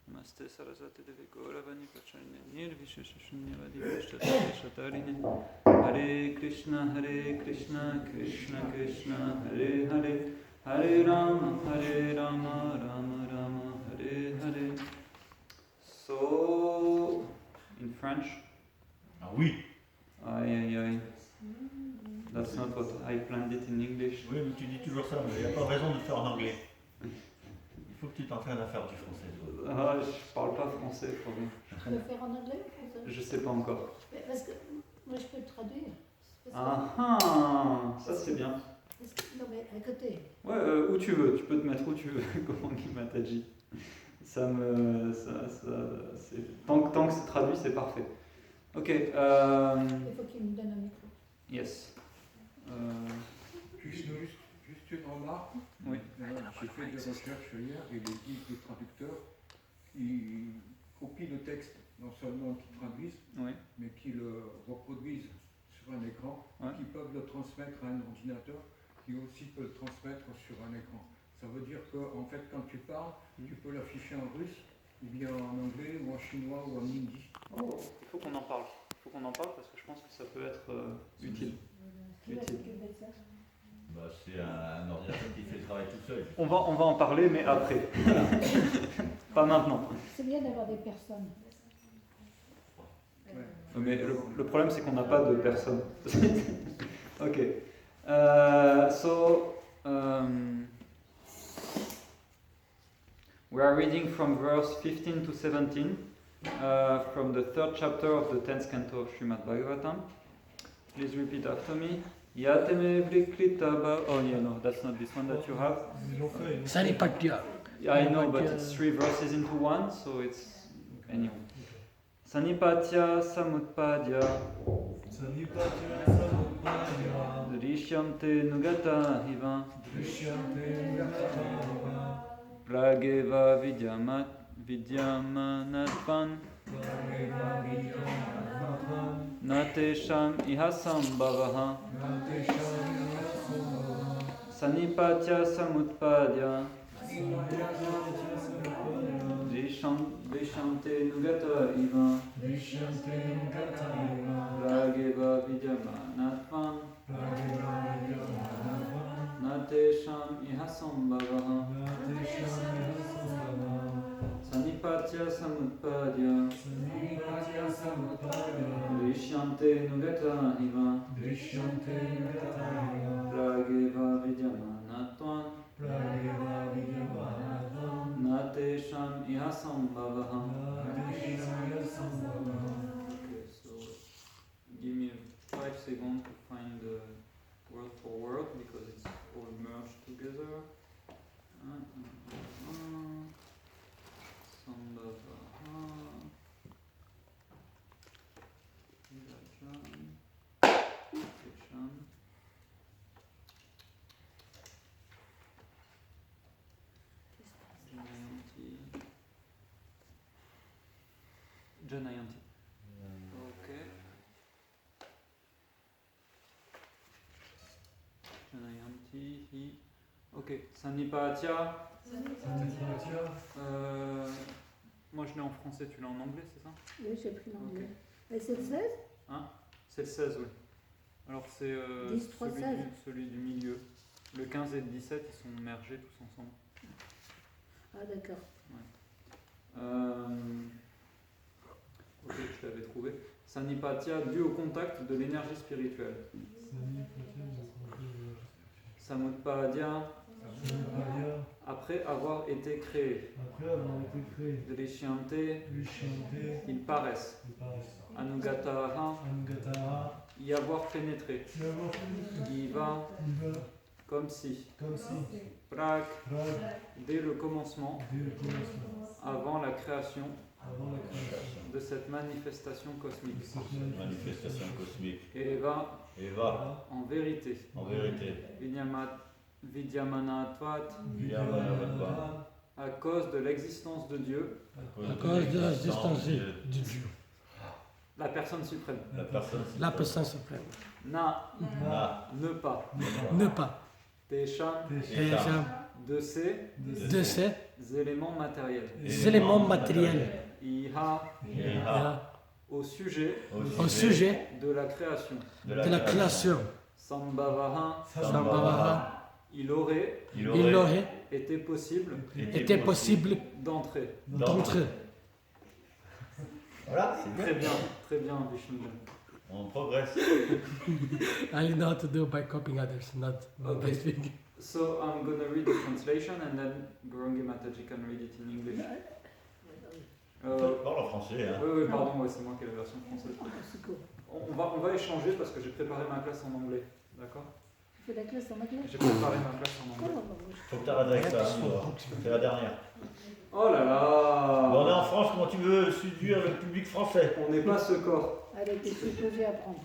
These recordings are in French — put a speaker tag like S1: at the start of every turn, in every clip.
S1: Namaste Saraswati Devi Gauravani Pacharine Nirvisheshunyavadi Vishtatarine Hare Krishna Krishna Krishna Hare Hare Hare Rama Rama Rama Hare Hare. So, in French?
S2: Ah oui.
S1: Aïe. That's not what I planned it in English.
S2: Oui, mais tu dis toujours ça, mais il n'y a pas raison de le faire en anglais. Il faut que tu t'entraînes à faire du français.
S1: Ah, je parle pas français, Florian.
S3: Tu peux le faire en anglais ou français?
S1: Je sais pas encore.
S3: Mais parce que moi je peux le traduire.
S1: Ça c'est bien.
S3: Non mais à côté.
S1: Ouais, où tu veux, tu peux te mettre où tu veux, comme Guima t'a dit. Tant que c'est traduit, c'est parfait. Ok.
S3: Il faut qu'il me donne un micro.
S1: Yes.
S4: Juste une remarque.
S1: Oui.
S4: J'ai fait des recherches hier et les guides de traducteurs qui copient le texte, non seulement qui traduisent,
S1: Oui.
S4: mais qui le reproduisent sur un écran, qui peuvent le transmettre à un ordinateur, qui aussi peut le transmettre sur un écran. Ça veut dire que en fait, quand tu parles, tu peux l'afficher en russe, ou bien en anglais, ou en chinois, ou en hindi.
S1: Oh, il faut qu'on en parle. Parce que je pense que ça peut être utile.
S3: Qui va s'occuper de ça?
S2: Bah, c'est un ordinateur qui fait le travail tout seul.
S1: On va en parler, mais après. Pas maintenant.
S3: C'est bien d'avoir des personnes.
S1: Mais le problème, c'est qu'on n'a pas de personne. Ok. We are reading from verse 15 to 17 from the third chapter of the 10th canto of Srimad Bhagavatam. Please repeat after me. Yateme vriklitaba. Oh yeah, no, that's not this one that you have.
S5: Sanipatya.
S1: Yeah, I know, but it's 3 verses into one, so it's anyway. Sanipatya samutpadya Drishyamte nugata hiva Prageva vidyamanatvan Natesham ihasam bhavaha Sanipatya samutpadya Drishyamte nugata iva Prageva vidyamanatvam Natesham ihasam bhavaha Sanipatya samutpadya Drishyamte nugata iva Prageva vidyamanatvam Natesham ihasam bhavaha. Okay, so give me 5 seconds to find the word for word because it's all merged together. Sambhavaha. Natesham. Janayanti. Ok. Janayanti, hi. Ok. Sanipatya. Moi je l'ai en français, tu l'as en anglais, c'est ça?
S3: Oui, j'ai pris l'anglais.
S1: Okay.
S3: Et c'est le 16?
S1: Hein? C'est le 16, oui. Alors c'est celui du milieu. Le 15 et le 17, ils sont mergés tous ensemble.
S3: Ah d'accord.
S1: Ok, je l'avais trouvé. Sanipatya, dû au contact de l'énergie spirituelle. Samutpadya, après avoir été créé. Drishyamte, ils paraissent. Anugataha, y avoir pénétré. Iva, comme si. Prak, dès le commencement, avant la création de cette manifestation cosmique. Eva, en vérité. Vidyamanatvat, à cause de l'existence de Dieu. La personne suprême.
S5: La personne suprême.
S1: Ne pas.
S5: Ne pas.
S1: Tesham, de ces
S5: de ces
S1: éléments matériels.
S5: éléments matériels
S1: Iha au sujet
S5: au sujet
S1: de la création.
S5: de la création.
S1: Sambhavaha,
S5: Sambhavaha,
S1: il aurait
S5: il aurait
S1: été possible
S5: été possible
S1: d'entrer.
S5: d'entrer.
S2: Voilà,
S1: Très bien, Vishnu.
S2: on progresse.
S5: I know how to do by copying others, not by
S1: Okay.
S5: speaking.
S1: So I'm gonna read the translation and then Gurungi Mataji can read it in English.
S2: Parle en français. Hein.
S1: Oui, pardon, ouais, c'est moi qui ai la version française.
S3: C'est cool.
S1: On va échanger parce que j'ai préparé ma classe en anglais. D'accord?
S3: Tu fais la classe en anglais?
S1: J'ai préparé ma classe en
S3: Oh,
S1: anglais.
S3: bah, moi,
S2: Faut que tu arrêtes avec ça. C'est la dernière.
S1: Oh là
S2: Bon, on est
S1: là!
S2: en France, comment tu veux séduire le public français?
S1: On n'est pas ce corps.
S3: Elle était supposée apprendre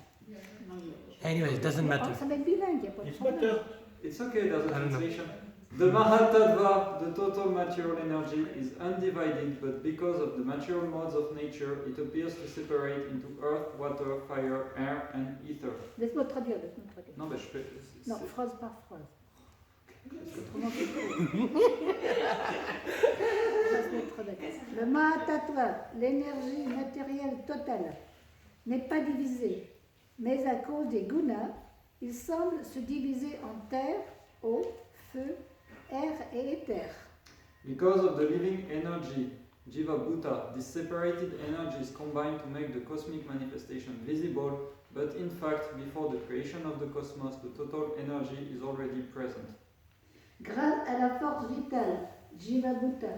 S3: l'anglais.
S5: Anyway, it doesn't matter.
S3: Ça va être bilingue, il n'y a pas de
S2: It's
S3: problème.
S2: better.
S1: It's okay, there's a
S5: I don't know.
S1: translation. The Mahatattva, the total material energy, is undivided, but because of the material modes of nature, it appears to separate into earth, water, fire, air, and ether.
S3: Laisse-moi traduire, laisse-moi traduire.
S1: Non, mais je fais.
S3: Non, phrase par phrase. Autrement, c'est trop. Laisse-moi traduire. Le Mahatattva, l'énergie matérielle totale, n'est pas divisée, mais à cause des gunas, il semble se diviser en terre, eau, feu, air et éther.
S1: Because of the living energy, Jiva Bhuta, these separated energies combine to make the cosmic manifestation visible, but in fact, before the creation of the cosmos, the total energy is already present.
S3: Grâce à la force vitale, Jiva Bhuta,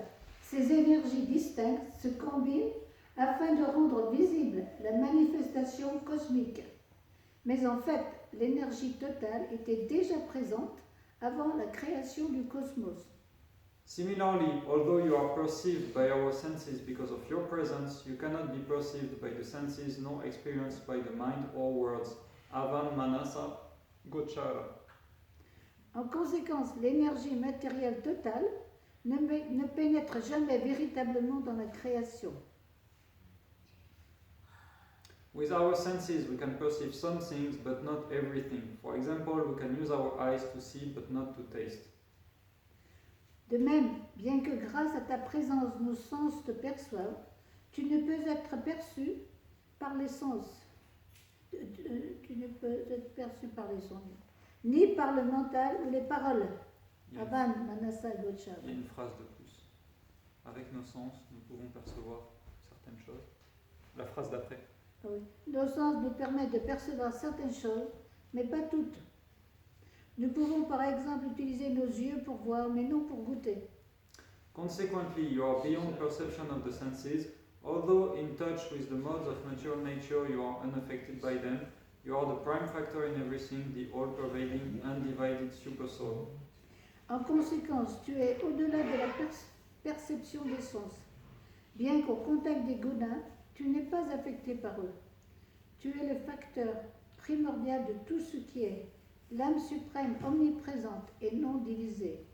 S3: ces énergies distinctes se combinent afin de rendre visible la manifestation cosmique. Mais en fait, l'énergie totale était déjà présente avant la création du cosmos.
S1: Similarly, although you are perceived by our senses because of your presence, you cannot be perceived by the senses nor experienced by the mind or words. Avan Manasa Gochara.
S3: En conséquence, l'énergie matérielle totale ne pénètre jamais véritablement dans la création.
S1: With our senses, we can perceive some things, but not everything. For example, we can use our eyes to see, but not to taste.
S3: De même, bien que grâce à ta présence nos sens te perçoivent, tu ne peux être perçu par les sens. Tu ne peux être perçu par les sens, ni par le mental ou les paroles.
S1: Il y a-
S3: Avan, Manasa, Gochara.
S1: il y a une phrase de plus. Avec nos sens, nous pouvons percevoir certaines choses. La phrase d'après.
S3: Ah oui. Nos sens nous permettent de percevoir certaines choses, mais pas toutes. Nous pouvons par exemple utiliser nos yeux pour voir, mais non pour goûter.
S1: Consequently, you are beyond perception of the senses. Although in touch with the modes of natural nature, you are unaffected by them. You are the prime factor in everything, the all-pervading, undivided supersoul.
S3: En conséquence, tu es au-delà de la perception des sens. Bien qu'au contact des gunas, tu n'es pas affecté par eux. Tu es le facteur primordial de tout ce qui est, l'âme suprême omniprésente et non divisée.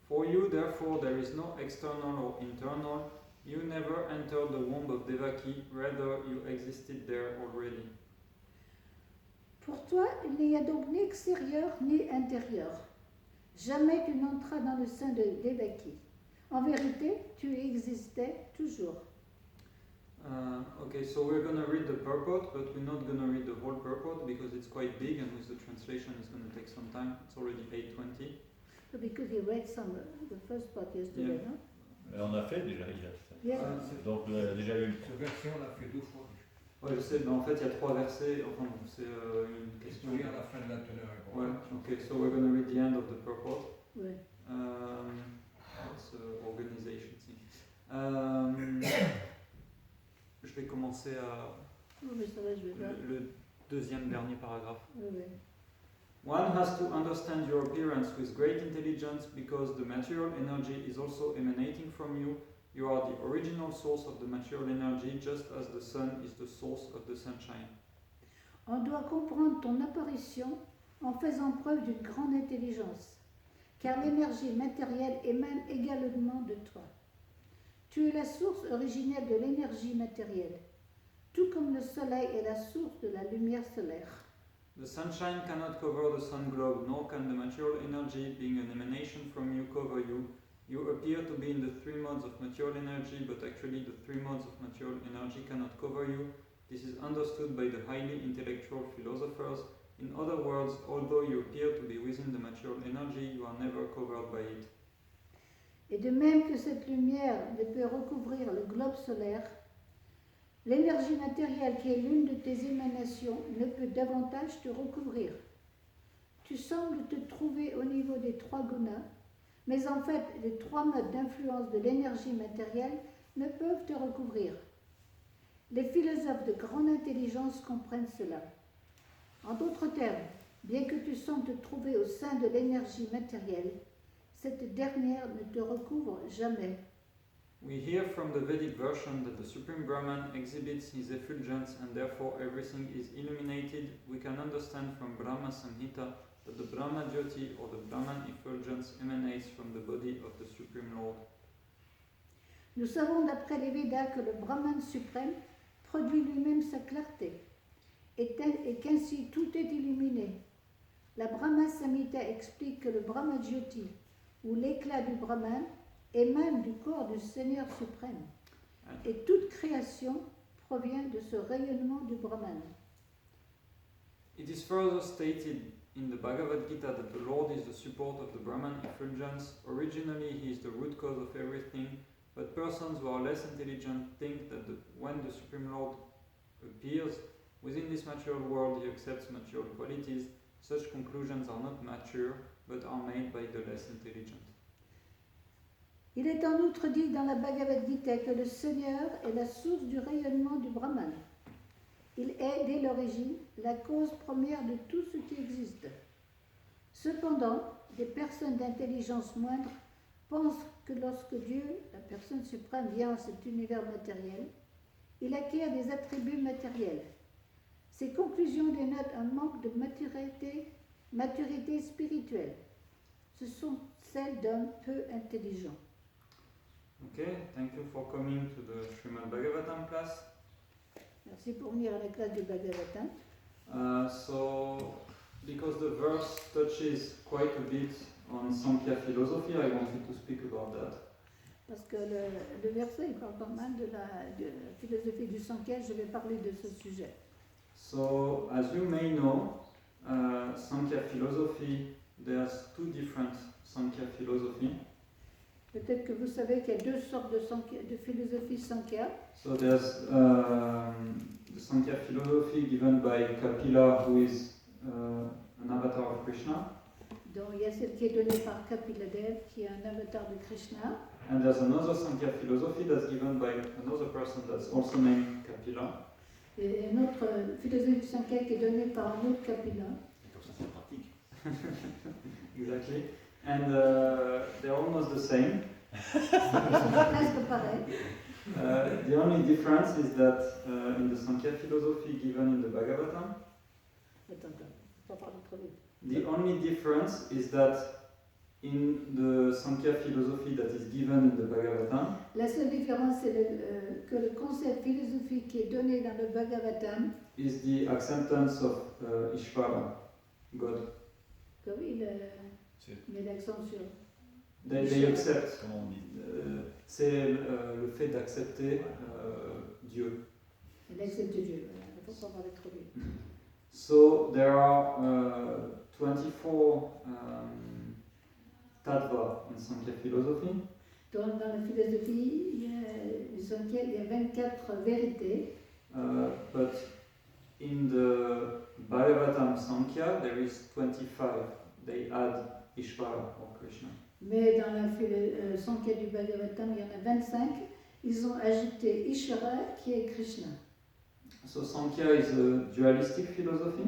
S1: For you, therefore, there is no external or internal. You never entered the womb of Devaki, rather you existed there already.
S3: Pour toi, il n'y a donc ni extérieur ni intérieur. Jamais tu n'entras dans le sein de Devaki. En vérité, tu existais toujours.
S1: Okay, so we're going to read the purport, but we're not going to read the whole purport because it's quite big and with the translation it's going to take some time. It's already 8:20.
S3: Because he read the first part yesterday,
S1: Yeah.
S3: no?
S2: On a fait déjà hier.
S3: Yeah.
S2: Donc, on a déjà eu.
S4: Ce verset, on l'a fait 2 fois.
S1: Ouais, je sais, mais en fait il y a 3 versets. Enfin bon, c'est une
S4: Je
S1: question.
S4: peux lire la fin de la teneur.
S1: Ouais, okay, so we're going to read the end of the purport.
S3: Ouais.
S1: It's organization thing. Je vais commencer à
S3: Oh, mais ça va, je vais voir.
S1: le deuxième dernier paragraphe.
S3: Oui, oui.
S1: One has to understand your appearance with great intelligence because the material energy is also emanating from you. You are the original source of the material energy, just as the sun is the source of the sunshine.
S3: On doit comprendre ton apparition en faisant preuve d'une grande intelligence, car l'énergie matérielle émane également de toi. Tu es la source originelle de l'énergie matérielle, tout comme le soleil est la source de la lumière solaire.
S1: The sunshine cannot cover the sun globe, nor can the material energy, being an emanation from you, cover you. You appear to be in the three modes of material energy, but actually the three modes of material energy cannot cover you. This is understood by the highly intellectual philosophers. In other words, although you appear to be within the material energy, you are never covered by it.
S3: Et de même que cette lumière ne peut recouvrir le globe solaire, l'énergie matérielle qui est l'une de tes émanations ne peut davantage te recouvrir. Tu sembles te trouver au niveau des trois gunas, mais en fait, les trois modes d'influence de l'énergie matérielle ne peuvent te recouvrir. Les philosophes de grande intelligence comprennent cela. En d'autres termes, bien que tu sembles te trouver au sein de l'énergie matérielle, cette dernière ne te recouvre jamais.
S1: We hear from the Vedic version that the Supreme Brahman exhibits his effulgence and therefore everything is illuminated. We can understand from Brahma Samhita that the Brahma Jyoti or the Brahman effulgence emanates from the body of the Supreme Lord.
S3: Nous savons d'après les Védas que le Brahman suprême produit lui-même sa clarté et qu'ainsi tout est illuminé. La Brahma Samhita explique que le Brahma Jyoti, ou l'éclat du Brahman, émane du corps du Seigneur suprême. Et toute création provient de ce rayonnement du Brahman.
S1: It is further stated in the Bhagavad Gita that the Lord is the support of the Brahman effulgence. Originally, he is the root cause of everything, but persons who are less intelligent think that when the Supreme Lord appears within this material world, he accepts material qualities. Such conclusions are not mature, but are made by the less intelligent.
S3: Il est en outre dit dans la Bhagavad Gita que le Seigneur est la source du rayonnement du Brahman. Il est, dès l'origine, la cause première de tout ce qui existe. Cependant, des personnes d'intelligence moindre pensent que lorsque Dieu, la personne suprême, vient à cet univers matériel, il acquiert des attributs matériels. Ces conclusions dénotent un manque de maturité spirituelle. Ce sont celles d'hommes peu intelligents.
S1: Okay, thank you for coming to the Srimad Bhagavatam class.
S3: Merci pour venir à la classe du Bhagavatam.
S1: So, because the verse touches quite a bit on Samkhya philosophy, I wanted to speak about that.
S3: Parce que le verset il parle pas mal de la philosophie du Sankhya, je vais parler de ce sujet.
S1: So, as you may know, Samkhya philosophy, there's two different Samkhya philosophy.
S3: Peut-être que vous savez qu'il y a deux sortes de philosophie Sankhya.
S1: So there's the Samkhya philosophy given by Kapila, who is an avatar of Krishna.
S3: Donc il y a celle qui est donnée par Kapiladev, qui est un avatar de Krishna.
S1: And there's another Samkhya philosophy that's given by another person that's also named Kapila.
S3: Et une autre philosophie Sankhya qui est donnée par un autre Kapila.
S2: Comme ça, c'est pratique.
S1: Exactly. And they're almost the same.
S3: Ils sont presque pareils.
S1: The only difference is that in the Samkhya philosophy given in the Bhagavatam,
S3: Attends, faut pas parler trop vite.
S1: the only difference is that in the Samkhya philosophy that is given in the Bhagavatam,
S3: La seule différence, c'est que le concept philosophique qui est donné dans le Bhagavatam,
S1: is the acceptance of Ishvara, God.
S3: comme il met l'accent sur.
S1: They accept.
S2: Comment on dit
S1: C'est le fait d'accepter Dieu.
S3: Il accepte Dieu, voilà. Il ne faut pas parler trop vite.
S1: So there are 24 tattva in Samkhya philosophy.
S3: Dans la philosophie, il y a 24 vérités.
S1: But in the Bhagavatam Samkhya, there is 25. They add Ishvara or Krishna.
S3: Mais dans la Sankhya du Bhagavatam, il y en a 25. Ils ont ajouté Ishvara qui est Krishna.
S1: So Samkhya is a dualistic philosophy.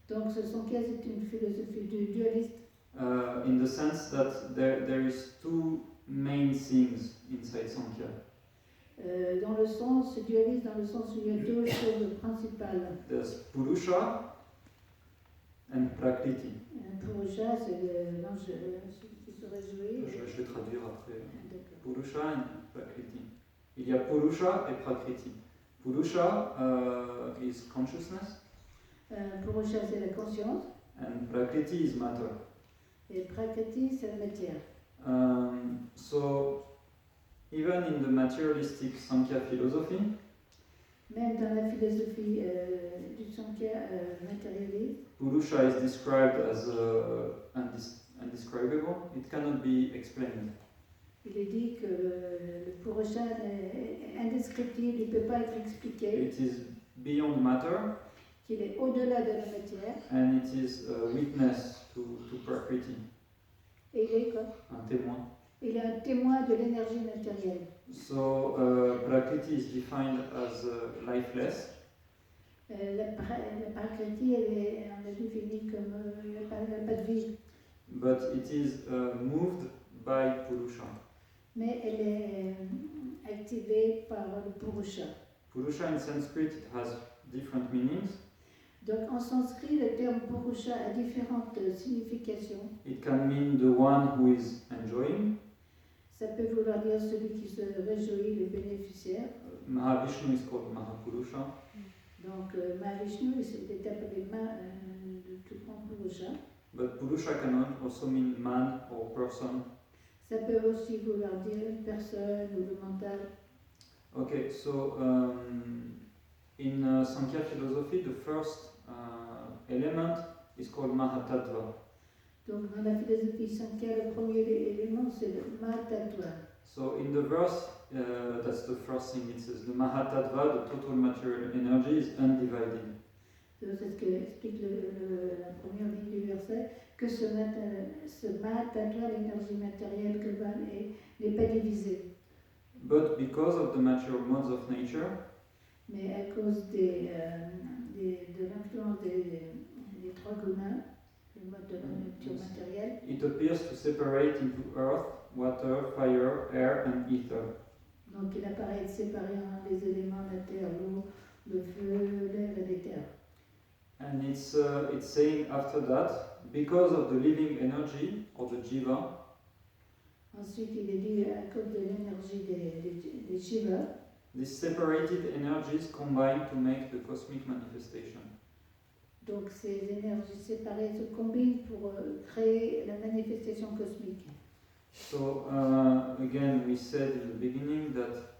S3: Donc ce Sankhya c'est une philosophie dualiste.
S1: In the sense that there is two main things inside Samkhya.
S3: Dans le sens dualiste, dans le sens où il y a deux choses principales.
S1: There's Purusha and Prakriti.
S3: Purusha, c'est l'ange qui se réjouit.
S1: Je vais traduire après.
S3: D'accord.
S1: Purusha and Prakriti. Il y a Purusha et Prakriti. Purusha is consciousness.
S3: Purusha, c'est la conscience.
S1: and Prakriti is matter.
S3: Et Prakriti, c'est la matière.
S1: So, even in the materialistic Sankhya philosophy,
S3: Même dans la philosophie du Sankhya matérialiste,
S1: Purusha is described as undescribable. It cannot be explained.
S3: il est dit que le Purusha est indescriptible, il ne peut pas être expliqué,
S1: It is beyond matter,
S3: qu'il est au-delà de la matière,
S1: and it is a witness to Prakriti,
S3: et il est quoi?
S1: un témoin.
S3: Il est un témoin de l'énergie matérielle.
S1: So, Prakriti is defined as lifeless,
S3: La Prakriti, on l'a définie comme il n'y a pas de vie,
S1: but it is moved by Purusha.
S3: mais elle est activée par le Purusha.
S1: Purusha in Sanskrit it has different meanings.
S3: Donc en sanskrit, le terme Purusha a différentes significations.
S1: It can mean the one who is enjoying.
S3: Ça peut vouloir dire celui qui se réjouit, le bénéficiaire.
S1: Mahavishnu is called Mahapurusha.
S3: Donc Mahavishnu, il est appelé le tout grand Purusha.
S1: But Purusha can also mean man or person.
S3: Ça peut aussi vouloir dire une personne ou le mental.
S1: Okay, so in Sankhya philosophy, the first element is called Mahatattva.
S3: Donc dans la philosophie Sankhya, le premier élément c'est le Mahatattva.
S1: So in the verse, that's the first thing it says. The Mahatattva, the total material energy, is undivided.
S3: C'est ce que explique la première ligne du verset, que ce Mahatattva, l'énergie matérielle globale, n'est pas divisée.
S1: But because of the material modes of nature,
S3: Mais à cause de l'influence des trois gunas, les modes de la nature matérielle,
S1: it appears to separate into earth, water, fire, air, and ether.
S3: donc il apparaît être séparé en les éléments, la terre, l'eau, le feu, l'air et l'éther.
S1: And it's saying after that, because of the living energy, or the jiva,
S3: Ensuite, il est dit à cause de l'énergie des Shiva,
S1: these separated energies combine to make the cosmic manifestation.
S3: donc ces énergies séparées se combinent pour créer la manifestation cosmique.
S1: So again, we said in the beginning that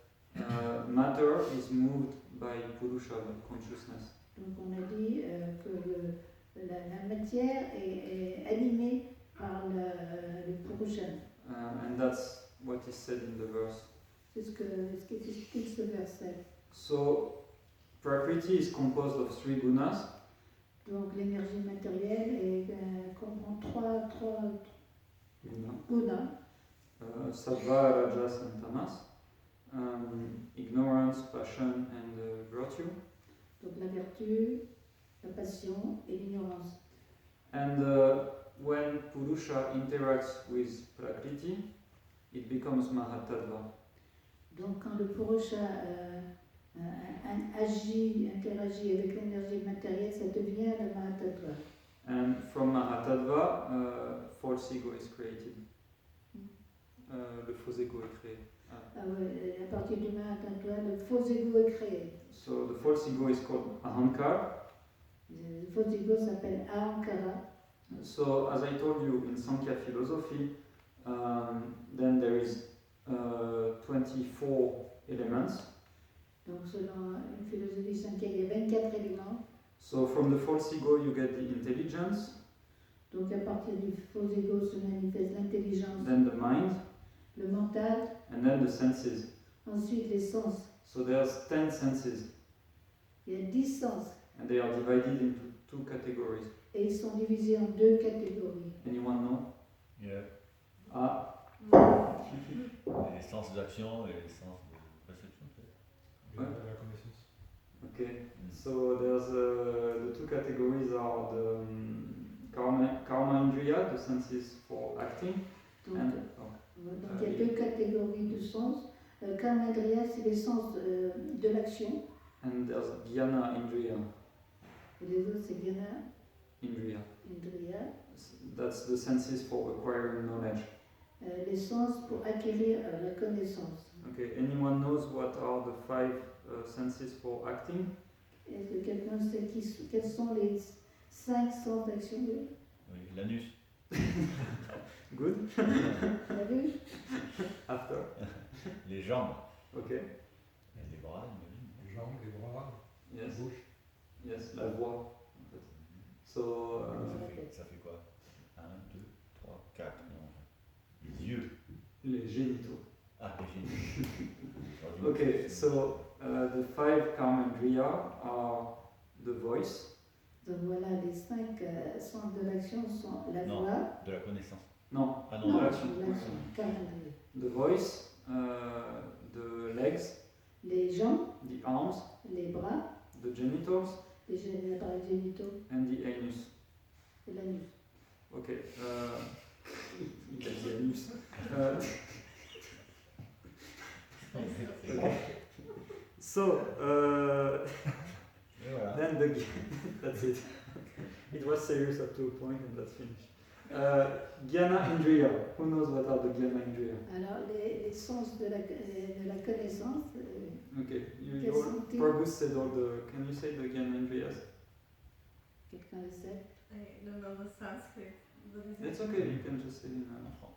S1: matter is moved by Purusha, by consciousness.
S3: Donc on a dit que la matière est animée par le Purusha.
S1: And that's what is said in the verse.
S3: C'est ce qui explique ce verset.
S1: So Prakriti is composed of three gunas.
S3: Donc l'énergie matérielle comprend trois
S1: Guna.
S3: gunas,
S1: Sattva, Rajas, and Tamas. Ignorance, passion, and virtue.
S3: donc la vertu, la passion et l'ignorance.
S1: And when Purusha interacts with Prakriti, it becomes Mahatattva.
S3: Donc quand le Purusha interagit avec l'énergie matérielle, ça devient le Mahatattva.
S1: And from Mahatattva, false ego is created. Le faux ego est créé.
S3: Ah ouais, à partir du Mahatattva, le faux ego est créé.
S1: So the false ego is called Ahankar.
S3: Le faux ego s'appelle Ahankara.
S1: So as I told you in Sankhya philosophy, then there is 24 elements.
S3: Donc selon une philosophie Sankhya, il y a 24 éléments.
S1: So from the false ego you get the intelligence,
S3: Donc à partir du faux ego se manifeste l'intelligence,
S1: then the mind,
S3: le mental,
S1: and then the senses.
S3: ensuite les sens.
S1: So there's 10 senses,
S3: Il y a 10 sens
S1: and they are divided into two categories.
S3: et ils sont divisés en deux catégories.
S1: Anyone know?
S2: Yeah.
S1: Ah,
S2: Les sens d'action et les sens de perception, peut-être.
S1: Ouais.
S5: La connaissance.
S1: okay. So there's the two categories are the karma indriya, the senses for acting,
S3: Donc,
S1: and
S3: donc il y a deux catégories de sens. Karmadriya, c'est les sens de l'action,
S1: and there's jnana indriya.
S3: et les autres c'est Jnana
S1: Indriya.
S3: Indriya.
S1: That's the senses for acquiring knowledge.
S3: Les sens pour acquérir la connaissance.
S1: Okay. Anyone knows what are the five senses for acting?
S3: Est-ce que quelqu'un sait quels sont les 5 sens d'action de
S2: Oui, l'anus.
S1: Good.
S3: la vue?
S1: After.
S2: Les jambes.
S1: Okay.
S2: Et les bras, j'imagine.
S4: Les jambes, les bras, la
S1: Yes.
S4: bouche.
S1: Yes. La voix. En fait. So.
S2: Ça fait quoi 1, 2, 3, 4. Non. Les yeux.
S1: Les génitaux.
S2: Ah, les génies.
S1: Okay. So the 5 karmendriya are the voice.
S3: Donc voilà, les 5 sens de l'action sont la
S2: Non.
S3: voix,
S2: De la connaissance.
S1: Non.
S2: Ah
S3: non,
S2: non,
S1: l'action.
S3: l'action, calendrier.
S1: The voice, the legs,
S3: Les jambes,
S1: the arms,
S3: les bras,
S1: the genitals,
S3: les appareils génitaux
S1: and the anus.
S3: et l'anus.
S1: Okay. Il a dit anus. Okay. So
S2: Et voilà.
S1: then that's it. It was serious up to a point and that's finished. Gyana Indriya. Who knows what are the Gyana Indriya?
S3: Alors, les sens de la connaissance,
S1: Okay. You
S3: Quels
S1: all,
S3: sont-ils?
S1: Prabhu said all the. Can you say the Gyana Indriyas?
S3: quelqu'un le sait.
S6: I don't know the Sanskrit. What is
S1: It's
S6: it?
S1: okay. You can just say in.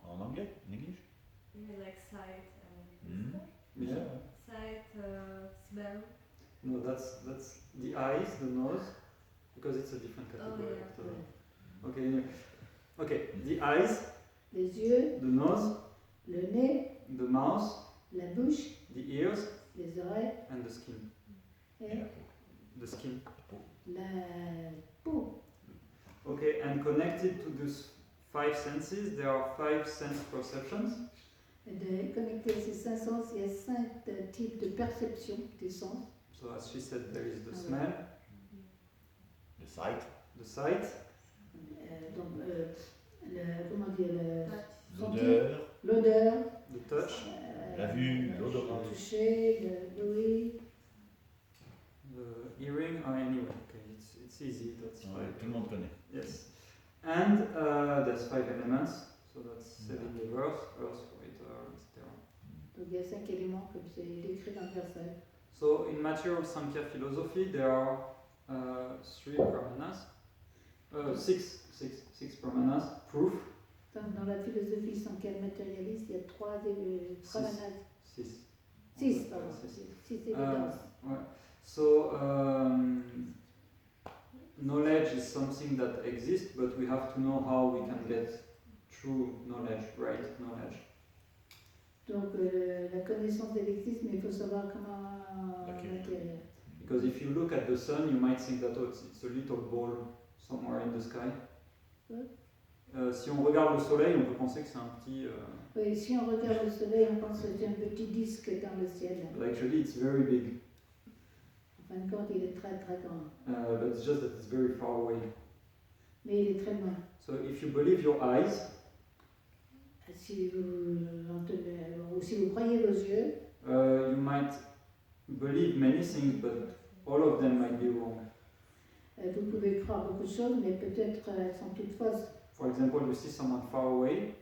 S2: En anglais, en English.
S6: Maybe like sight and
S2: Hmm.
S1: Yeah.
S6: sight, smell.
S1: No, that's the eyes, the nose, because it's a different category.
S6: yeah.
S1: after that. Okay. Anyway. Okay. The eyes,
S3: Les yeux,
S1: the nose,
S3: le nez,
S1: the mouth,
S3: la bouche,
S1: the ears,
S3: les oreilles
S1: and the skin.
S3: et
S1: The skin.
S3: la peau.
S1: Okay. And connected to these 5 senses, there are 5 sense perceptions.
S3: Et de connecter ces 5 sens, il y a 5 types de perception des sens.
S1: So as she said, there is the
S3: Ah ouais.
S1: smell,
S2: Le sight.
S1: the sight,
S3: Donc, comment dire,
S2: L'odeur.
S3: l'odeur,
S1: the touch,
S2: La vue, l'odorat.
S3: le toucher, l'ouïe.
S1: the hearing. Oh, anyway, okay, it's easy. That's
S2: Ouais,
S1: 5.
S2: tout le monde connaît.
S1: Yes. And there's 5 elements. So that's said in the verse: earth, water, etc.
S3: Donc, il y a 5 éléments, comme c'est écrit dans le verset.
S1: So in material Samkhya philosophy, there are 3 pramanas, 6 pramanas, proof,
S3: Dans la philosophie sankhya matérialiste, il y a 3 pramanas.
S1: 6.
S3: 6, pardon. 6 évidences.
S1: Ouais. So knowledge is something that exists, but we have to know how we can get true knowledge, right knowledge.
S3: Donc, la connaissance, elle existe, mais il faut savoir comment l'acquérir.
S1: Because if you look at the sun, you might think that it's a little ball somewhere in the sky.
S3: Ouais.
S1: Si on regarde le soleil, on peut penser que c'est un petit.
S3: Oui, si on regarde le soleil, on pense que c'est un petit disque dans le ciel.
S1: But actually, it's very big.
S3: En fin de compte, il est très très grand.
S1: But it's just that it's very far away.
S3: Mais il est très loin.
S1: So if you believe your eyes,
S3: Si vous, ou si vous croyez vos yeux,
S1: you might believe many things, but all of them might be wrong.
S3: vous pouvez croire beaucoup de choses, mais peut-être elles sont toutes fausses.
S1: For example, you see someone far away,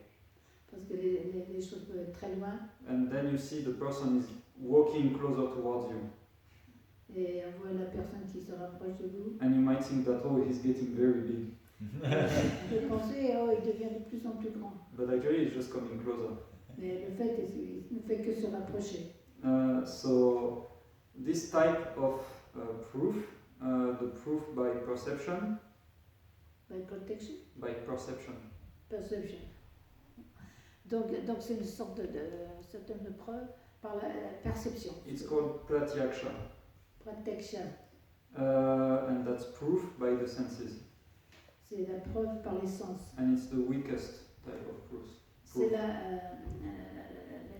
S3: Parce que les choses peuvent être très loin.
S1: and then you see the person is walking closer towards you,
S3: Et on voit la personne qui se rapproche de vous.
S1: and you might think that oh, he's getting very big,
S3: On peut penser, oh, il devient de plus en plus grand.
S1: but actually he's just coming closer.
S3: Mais le fait, il ne fait que se rapprocher.
S1: So this type of proof, the proof by perception,
S3: By protection,
S1: by perception.
S3: perception. Donc c'est une sorte de certaine preuve par la perception.
S1: It's called pratyaksha,
S3: Protection.
S1: and that's proof by the senses,
S3: C'est la preuve par les sens.
S1: and it's the weakest type of proof.
S3: C'est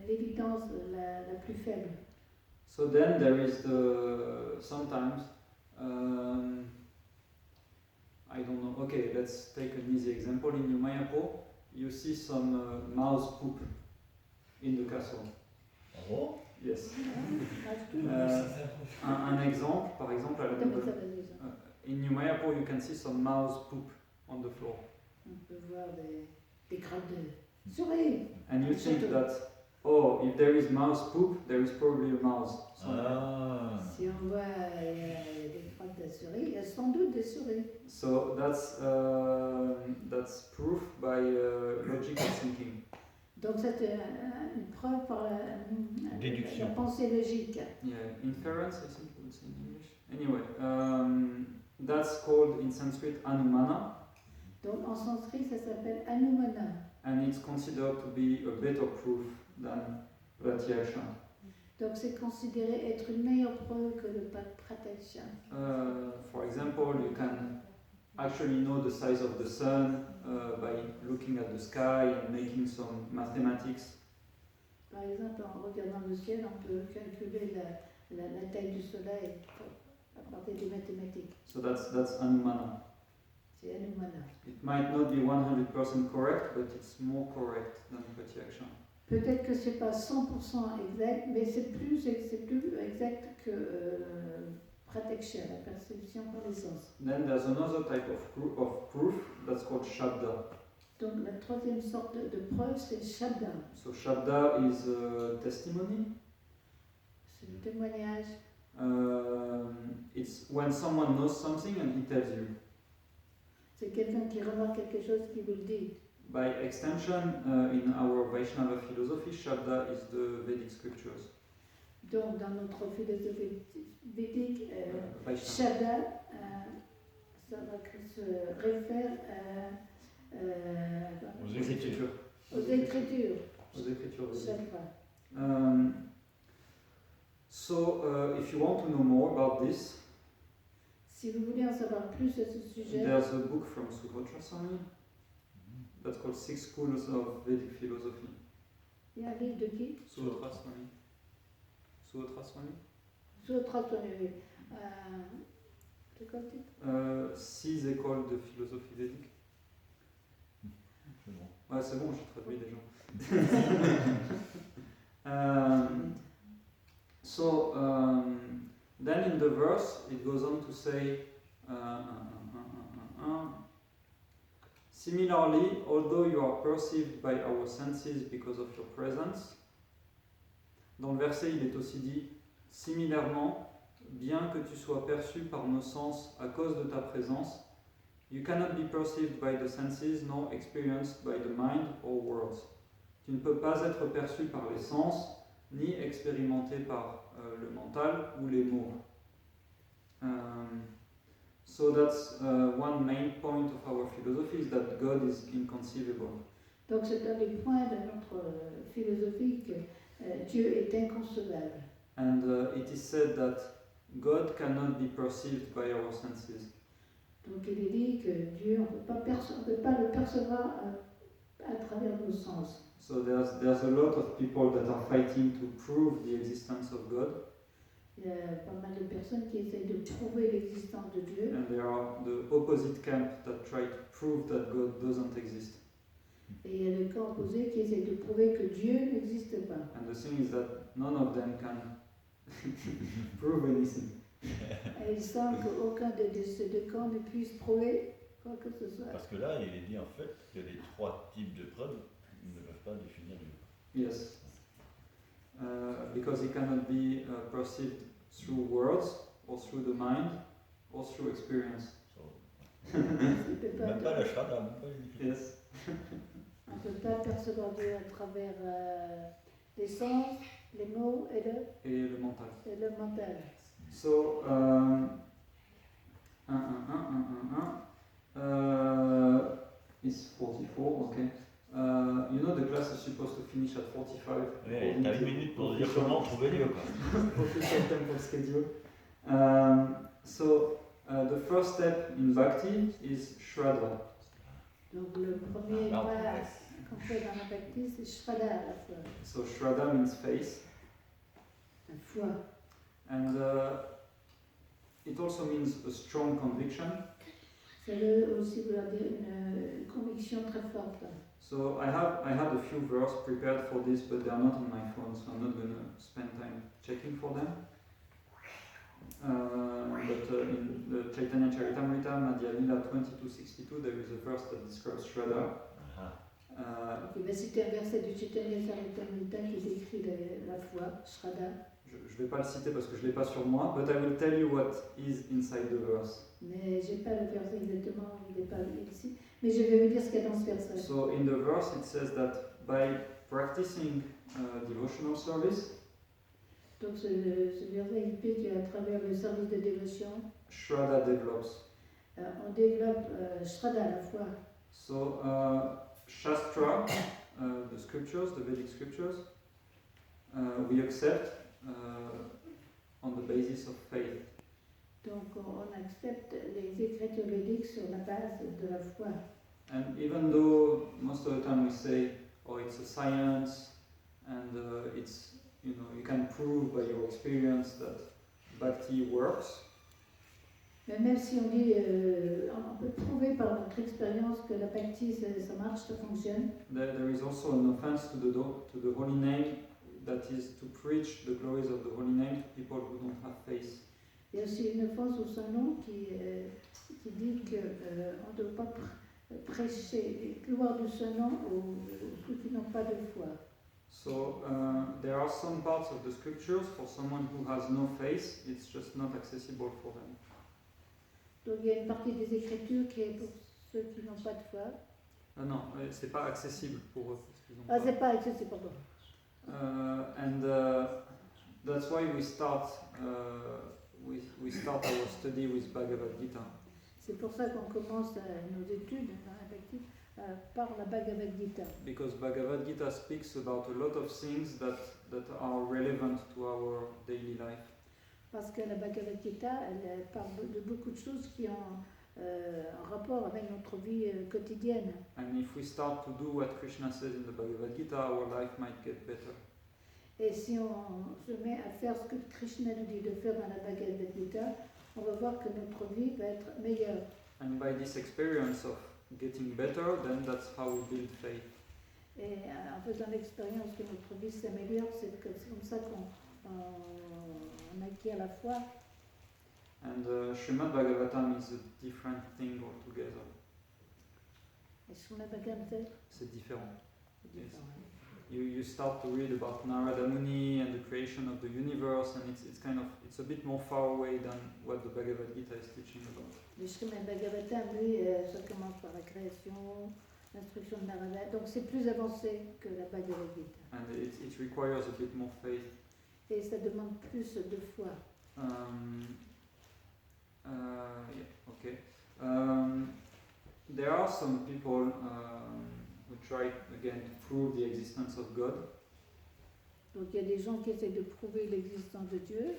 S3: l'évidence la plus faible.
S1: So then there is sometimes, I don't know, okay, let's take an easy example. In Umayapo, you see some mouse poop in the castle.
S2: Oh.
S1: Yes. Un exemple, par exemple, à la in Umayapo, you can see some mouse poop on the floor.
S3: On peut voir des crottes de souris.
S1: And you think that, oh, if there is mouse poop, there is probably a mouse somewhere.
S2: Ah.
S3: Si on voit des crottes ça c'est une preuve par
S2: Déduction.
S3: la pensée logique.
S1: Yeah, inference, I think we would say in English. Anyway, that's called in Sanskrit Anumana,
S3: Donc en sanskrit ça s'appelle Anumana.
S1: and it's considered to be a better proof than Pratyaksha.
S3: Donc c'est considéré être une meilleure preuve que le Pratyaksha.
S1: For example, you can actually know the size of the sun by looking at the sky and making some mathematics.
S3: Par exemple, en regardant le ciel, on peut calculer la taille du soleil à partir des mathématiques.
S1: So that's Anumana.
S3: C'est Anumana.
S1: It might not be 100% correct, but it's more correct than Pratyaksha.
S3: Peut-être que c'est pas 100% exact, mais c'est plus exact que Pratyaksha, la perception par les sens.
S1: Then there's another type of proof that's called Shabda.
S3: Donc la troisième sorte de preuve, c'est Shabda.
S1: So Shabda is testimony.
S3: C'est le témoignage.
S1: It's when someone knows something and he tells you.
S3: C'est quelqu'un qui remarque quelque chose qui vous le dit.
S1: By extension, in our Vaishnava philosophy, Shabda is the Vedic scriptures.
S3: Donc dans notre philosophie védique,
S1: Vaishnava.
S3: Shabda, ça se réfère
S2: Aux Écritures.
S3: aux Écritures.
S1: Aux Écritures védiques.
S3: Shabda.
S1: So, if you want to know more about this,
S3: Si vous voulez en savoir plus à ce sujet,
S1: there's a book from Suhotraswami that's called Six Schools of Vedic Philosophy.
S3: il y a un livre de qui
S1: Suhotraswami. Suhotraswami.
S3: Suhotraswami. C'est quoi le titre
S1: 6 écoles de philosophie védique.
S2: C'est bon.
S1: Ouais, c'est bon, j'ai traduit déjà. Then in the verse, it goes on to say, similarly, although you are perceived by our senses because of your presence, dans le verset, il est aussi dit, similairement, bien que tu sois perçu par nos sens à cause de ta présence, you cannot be perceived by the senses nor experienced by the mind or words. Tu ne peux pas être perçu par les sens, ni expérimenté par le mental ou les mots. So that's one main point of our philosophy is that God is inconceivable.
S3: Donc c'est un des points de notre philosophie que Dieu est inconcevable.
S1: And it is said that God cannot be perceived by our senses.
S3: Donc il est dit que Dieu, on ne peut pas le percevoir à travers nos sens.
S1: So there's a lot of people that are fighting to prove the existence of God.
S3: Il y a pas mal de personnes qui essayent de prouver l'existence de Dieu.
S1: And there are the opposite camp that try to prove that God doesn't exist.
S3: Et il y a le camp opposé qui essaie de prouver que Dieu n'existe pas.
S1: And the thing is that none of them can prove anything.
S3: Et il semble qu'aucun de ces deux camps ne puisse prouver quoi que ce soit.
S2: Parce que là, il est dit en fait que les trois types de preuves ne peuvent pas définir Dieu.
S1: Yes. Because it cannot be perceived through words or through the mind or through experience.
S3: Il peut pas-
S2: Même pas la Shraddha, même pas les Écritures.
S1: Yes.
S3: On ne peut pas percevoir Dieu à travers les sens, les mots et
S1: Et le mental.
S3: le mental.
S1: So, is 44, okay. You know the class is supposed to finish at 45.
S2: Ouais, t'as une minute pour dire comment trouver Dieu, quoi.
S1: Official temple schedule. The first step in Bhakti is Shraddha.
S3: Donc le premier
S2: Ah,
S3: pas qu'on fait dans la bhakti, c'est Shraddha, la foi.
S1: So Shraddha means faith,
S3: La foi.
S1: and it also means a strong conviction.
S3: Ça veut aussi vouloir dire une conviction très forte.
S1: So I had a few verses prepared for this, but they are not on my phone, so I'm not going to spend time checking for them. But in the Chaitanya Charitamrita, Madhya Lila 2262, there is a verse that describes Shraddha.
S3: Donc, il va citer un verset du Chaitanya Charitamrita qui décrit la foi, Shraddha.
S1: Je ne vais pas le citer parce que je ne l'ai pas sur moi, but I will tell you what is inside the verse.
S3: Mais j'ai pas le verset exactement, il n'est pas ici. Mais je vais vous dire ce qu'il y a dans ce verset.
S1: So in the verse it says that by practicing devotional service,
S3: Donc ce verset explique qu'à travers le service de dévotion,
S1: Shraddha develops.
S3: on développe Shraddha, la foi.
S1: So, Shastra, the scriptures, the Vedic scriptures, we accept on the basis of faith.
S3: Donc on accepte les écritures védiques sur la base de la foi.
S1: And even though most of the time we say, oh, it's a science, and it's, you know, you can prove by your experience that bhakti works,
S3: Mais même si on dit, on peut prouver par notre expérience que la bhakti, ça marche, ça fonctionne,
S1: there is also an offense to the holy name, that is to preach the glories of the holy name to people who don't have faith.
S3: il y a aussi une offense au Saint-Nom qui dit qu'on ne doit pas prêcher les gloires du Saint-Nom aux ceux qui n'ont pas de foi.
S1: So there are some parts of the scriptures for someone who has no faith, it's just not accessible for them.
S3: Donc il y a une partie des Écritures qui est pour ceux qui n'ont pas de foi.
S1: Ah non, c'est pas accessible pour eux. Parce qu'ils ont
S3: Ah,
S1: pas.
S3: c'est pas accessible, pardon.
S1: And that's why we start our study with Bhagavad Gita.
S3: C'est pour ça qu'on commence nos études dans la Bhakti par la Bhagavad Gita.
S1: Because Bhagavad Gita speaks about a lot of things that are relevant to our daily life.
S3: Parce que la Bhagavad Gita, elle parle de beaucoup de choses qui ont un rapport avec notre vie quotidienne.
S1: And if we start to do what Krishna says in the Bhagavad Gita, our life might get better.
S3: Et si on se met à faire ce que Krishna nous dit de faire dans la Bhagavad Gita, on va voir que notre vie va être meilleure.
S1: And by this experience of getting better, then that's how we build faith.
S3: Et en faisant l'expérience que notre vie s'améliore, c'est comme ça qu'on acquiert la foi.
S1: And Srimad Bhagavatam is a different thing altogether.
S3: Et sur la Bhagavad Gita,
S1: C'est différent.
S3: c'est
S1: Yes.
S3: différent.
S1: You start to read about Narada Muni and the creation of the universe, and it's a bit more far away than what the Bhagavad Gita is teaching about.
S3: Le Srimad Bhagavatam, lui, ça commence par la création, l'instruction de Narada, donc c'est plus avancé que la Bhagavad Gita.
S1: And it requires a bit more faith.
S3: Et ça demande plus de foi.
S1: Yeah, okay. There are some people who try again to prove the existence of God.
S3: Donc il y a des gens qui essaient de prouver l'existence de Dieu.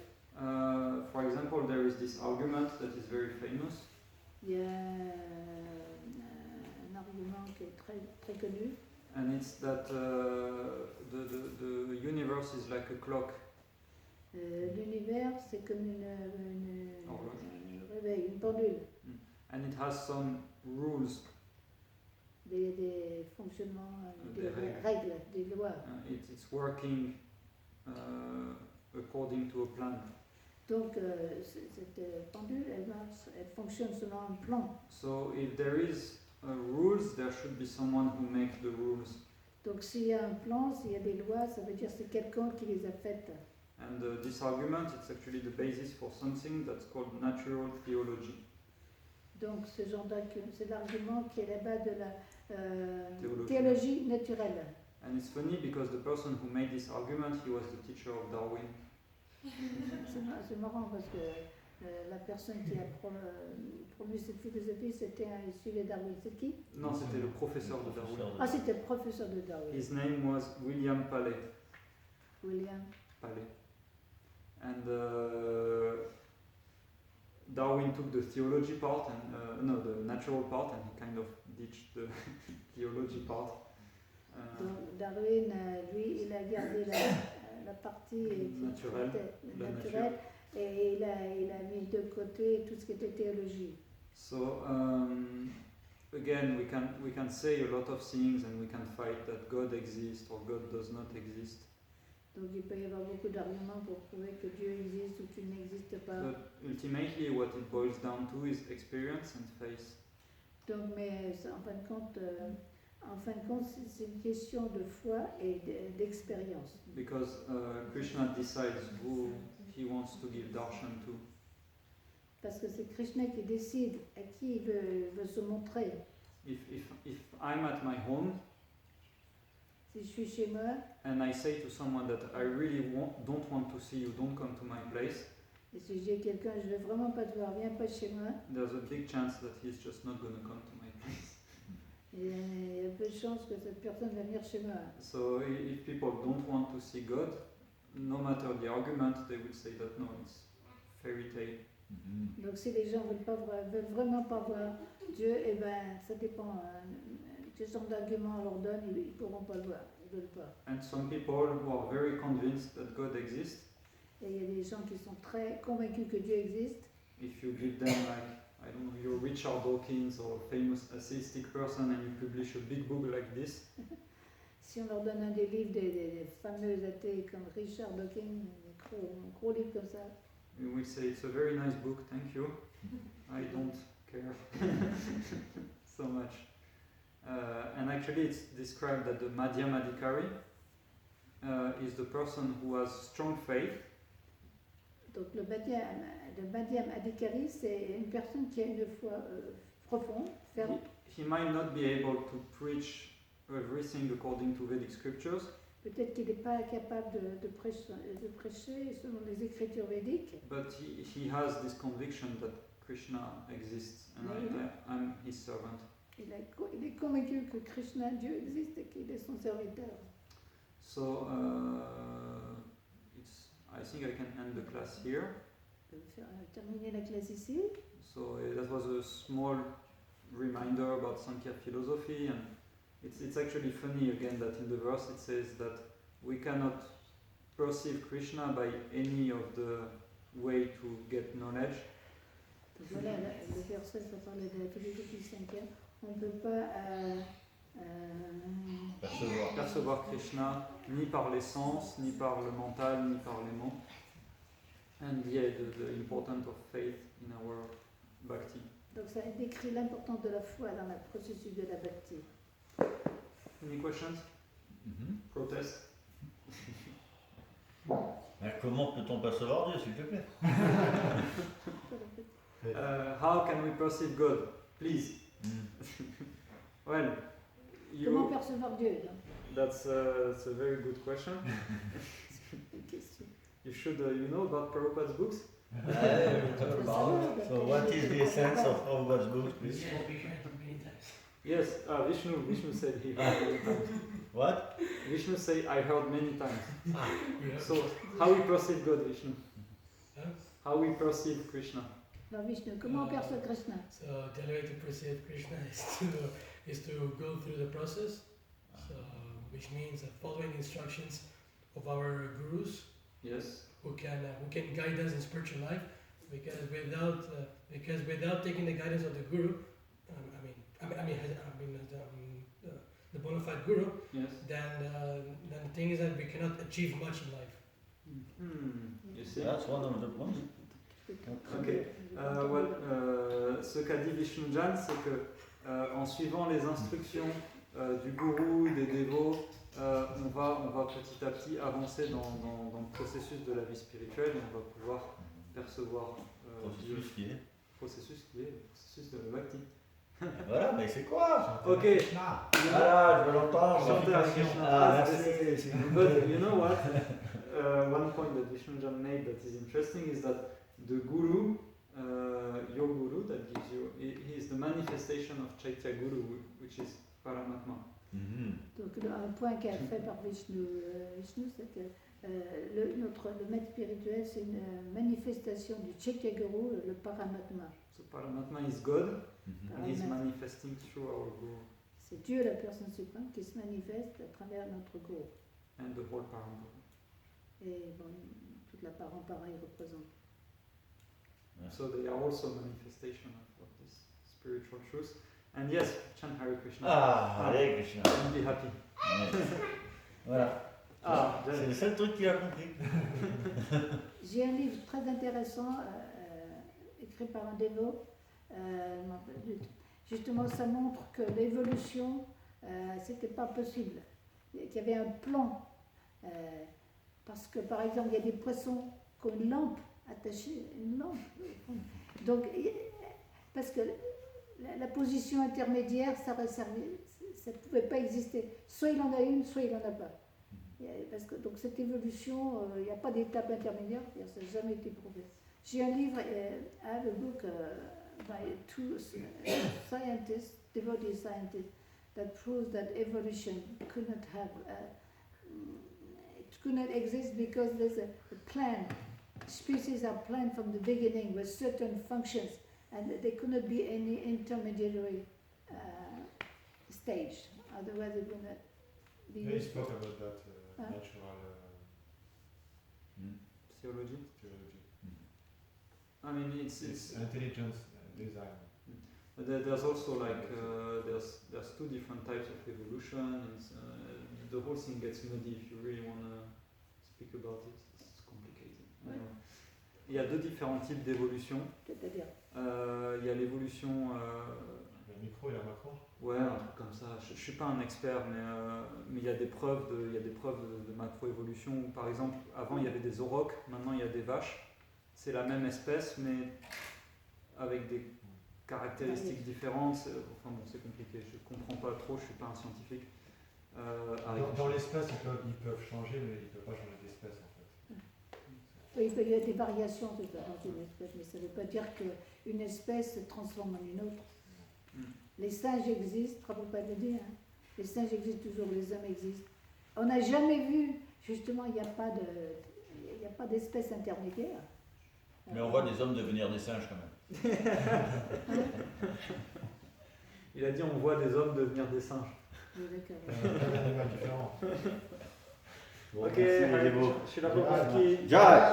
S1: For example, there is this argument that is very famous.
S3: Il y a un argument qui est très, très connu.
S1: And it's that the universe is like a clock.
S3: L'univers, c'est comme une
S1: Horloge.
S3: réveil, une pendule.
S1: And it has some rules.
S3: Des fonctionnements,
S1: Des
S3: des
S1: règles.
S3: règles, des lois.
S1: It's working according to a plan.
S3: Donc cette pendule, elle marche, elle fonctionne selon un plan.
S1: So if there is rules, there should be someone who makes the rules.
S3: Donc s'il y a un plan, s'il y a des lois, ça veut dire que c'est quelqu'un qui les a faites.
S1: And this argument, it's actually the basis for something that's called natural theology.
S3: Donc ce genre d'argument, c'est l'argument qui est la base de la
S1: Théologie.
S3: théologie naturelle.
S1: And it's funny because the person who made this argument, he was the teacher of Darwin.
S3: C'est marrant parce que la personne qui a promu cette philosophie, c'était un issu de Darwin. C'est qui?
S1: Non, c'était le professeur de Darwin.
S3: Ah, c'était le professeur de Darwin,
S1: His name was William Paley.
S3: William.
S1: Paley. And Darwin took the theology part and the natural part, and he kind of ditched the theology part.
S3: Donc Darwin, lui, il a gardé la partie
S1: Naturelle, la
S3: naturelle et il a mis de côté tout ce qui était théologie.
S1: So again, we can say a lot of things, and we can fight that God exists or God does not exist.
S3: Donc il peut y avoir beaucoup d'arguments pour prouver que Dieu existe ou qu'il n'existe pas.
S1: But ultimately, what it boils down to is experience and faith.
S3: Donc, mais en fin de compte, c'est une question de foi et d'expérience.
S1: Because Krishna decides who he wants to give darshan to.
S3: Parce que c'est Krishna qui décide à qui il veut se montrer.
S1: If I'm at my home,
S3: Si je suis chez moi
S1: and I say to someone that I really don't want to see you, don't come to my place,
S3: et si je dis à quelqu'un je veux vraiment pas te voir, viens pas chez moi,
S1: there's a big chance that he's just not going to come to my place.
S3: et il y a peu de chances que cette personne va venir chez moi.
S1: So if people don't want to see God, no matter the argument, they will say that no, it's fairy tale.
S3: Donc si les gens veulent vraiment pas voir Dieu, eh ben ça dépend. Quel genre d'argument on leur donne, ils pourront pas le voir, ils veulent pas.
S1: And some people who are very convinced that God exists,
S3: Et il y a des gens qui sont très convaincus que Dieu existe.
S1: if you give them like, I don't know, you're Richard Dawkins or a famous atheistic person and you publish a big book like this,
S3: Si on leur donne un des livres des fameux athées comme Richard Dawkins, des gros livres comme ça,
S1: you will say it's a very nice book, thank you. I don't care so much. And actually it's described that the Madhyamadikari is the person who has strong faith,
S3: donc le Madhyam Adhikari, c'est une personne qui a une foi profonde, ferme.
S1: he might not be able to preach everything according to Vedic scriptures,
S3: Peut-être qu'il n'est pas capable de prêcher selon les écritures védiques,
S1: but he has this conviction that Krishna exists and I'm his servant.
S3: il est convaincu que Krishna, Dieu existe et qu'il est son serviteur.
S1: So I think I can end the class here.
S3: Je vais terminer la classe ici.
S1: So that was a small reminder about Sankhya philosophy, and it's actually funny again that in the verse it says that we cannot perceive Krishna by any of the way to get knowledge.
S3: Donc voilà, le verset, ça parlait de la philosophie cinquième. On ne peut pas
S1: percevoir Krishna ni par les sens, ni par le mental, ni par les mots. And yeah, the importance of faith in our bhakti.
S3: Donc ça décrit l'importance de la foi dans le processus de la bhakti.
S1: Any questions? Protest?
S2: Mais comment peut-on percevoir Dieu, s'il te plaît?
S1: How can we perceive God? Please. Well,
S3: Comment percevoir Dieu donc?
S1: that's a very good question.
S3: Une question.
S1: You should, you know about Prabhupada's books?
S2: So what is the essence of God's book, please?
S1: Yes, Vishnu said he heard many times.
S2: What?
S1: Vishnu say I heard many times.
S5: Yeah.
S1: So how we perceive God, Vishnu?
S5: Huh?
S1: How we perceive Krishna?
S3: Non, Vishnu, comment on perçoit Krishna?
S5: So the only way to perceive Krishna is to go through the process, so which means following instructions of our gurus
S1: Yes.
S5: who can guide us in spiritual life. Because without taking the guidance of the guru, the bona fide guru,
S1: Yes.
S5: then the thing is that we cannot achieve much in life.
S1: You see?
S2: That's one of the points.
S1: Ok. Ce qu'a dit Vishnujan, c'est que en suivant les instructions du gourou, des dévots, on va petit à petit avancer dans le processus de la vie spirituelle et on va pouvoir percevoir Dieu.
S2: Processus qui est.
S1: Le processus de la bhakti.
S2: Voilà, mais c'est quoi?
S1: Ok.
S2: Ah, je veux l'entendre.
S1: Chanter à Krishna.
S2: Ah, merci.
S1: But you know what? One point that Vishnujan made that is interesting is that the guru, your guru that gives you, he is the manifestation of Chaitya Guru, which is Paramatma.
S3: Donc un point qui a fait par Vishnu, c'est que le maître spirituel, c'est une manifestation du Chaitya Guru, le Paramatma.
S1: So Paramatma is God, and he is manifesting through our Guru
S3: C'est Dieu, la personne suprême, qui se manifeste à travers notre Guru.
S1: and the whole Paramatma.
S3: Et bon, toute la parent pareil représente.
S1: So they are also manifestation of this spiritual truth. And yes, chant Hare Krishna.
S2: Ah, Hare Krishna.
S1: And be happy.
S2: Voilà.
S1: Ah,
S2: C'est le seul truc qu'il a compris.
S3: J'ai un livre très intéressant écrit par un dévot. Justement, ça montre que l'évolution, c'était pas possible. Qu'il y avait un plan. Parce que, par exemple, il y a des poissons qui ont une lampe attachée, une lampe. Donc, parce que la position intermédiaire, ça ça ne pouvait pas exister. Soit il en a une, soit il n'en a pas. Parce que, donc cette évolution, il n'y a pas d'étape intermédiaire, ça n'a jamais été prouvé. J'ai un livre, I have a book by two scientists, devotee scientists, that proves that evolution could not have, it could not exist because there's a plan. Species are planned from the beginning with certain functions, and there could not be any intermediary stage. Otherwise, it would not be
S7: Yeah, you
S3: useful.
S7: spoke about that
S3: Huh?
S7: natural
S1: Theology.
S7: theology.
S1: I mean,
S7: It's
S1: it's
S7: intelligence design.
S1: but there's also like there's two different types of evolution, and the whole thing gets muddy if you really want to speak about it. It's complicated.
S3: Ouais.
S1: Il y a deux différents types d'évolution.
S3: C'est-à-dire,
S1: Il y a l'évolution,
S7: Le micro, il a Macron.
S1: ouais, un truc comme ça. Je suis pas un expert, mais il y a des preuves de macroévolution. Où, par exemple, avant il y avait des aurochs, maintenant il y a des vaches. C'est la même espèce, mais avec des caractéristiques différentes. Enfin bon, c'est compliqué. Je comprends pas trop. Je suis pas un scientifique.
S7: Dans l'espace, ils peuvent changer, mais ils ne peuvent pas changer d'espèce en fait.
S3: oui, il y a des variations dans une espèce, mais ça ne veut pas dire qu'une espèce se transforme en une autre.
S1: Mm.
S3: Les singes existent, Prabhupada le dit, hein. Les singes existent toujours, les hommes existent. On n'a jamais vu, justement, il n'y a pas d'espèce intermédiaire.
S2: Mais on voit des hommes devenir des singes quand même.
S1: Il a dit on voit des hommes devenir des singes.
S3: Oui, d'accord.
S7: Un animal différent.
S2: Bon,
S1: Ok,
S2: merci les dévots.
S1: je suis là pour qui.
S2: Jacques.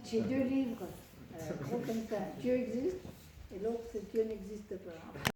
S3: J'ai deux livres, gros comme ça. Dieu existe, et l'autre c'est Dieu n'existe pas.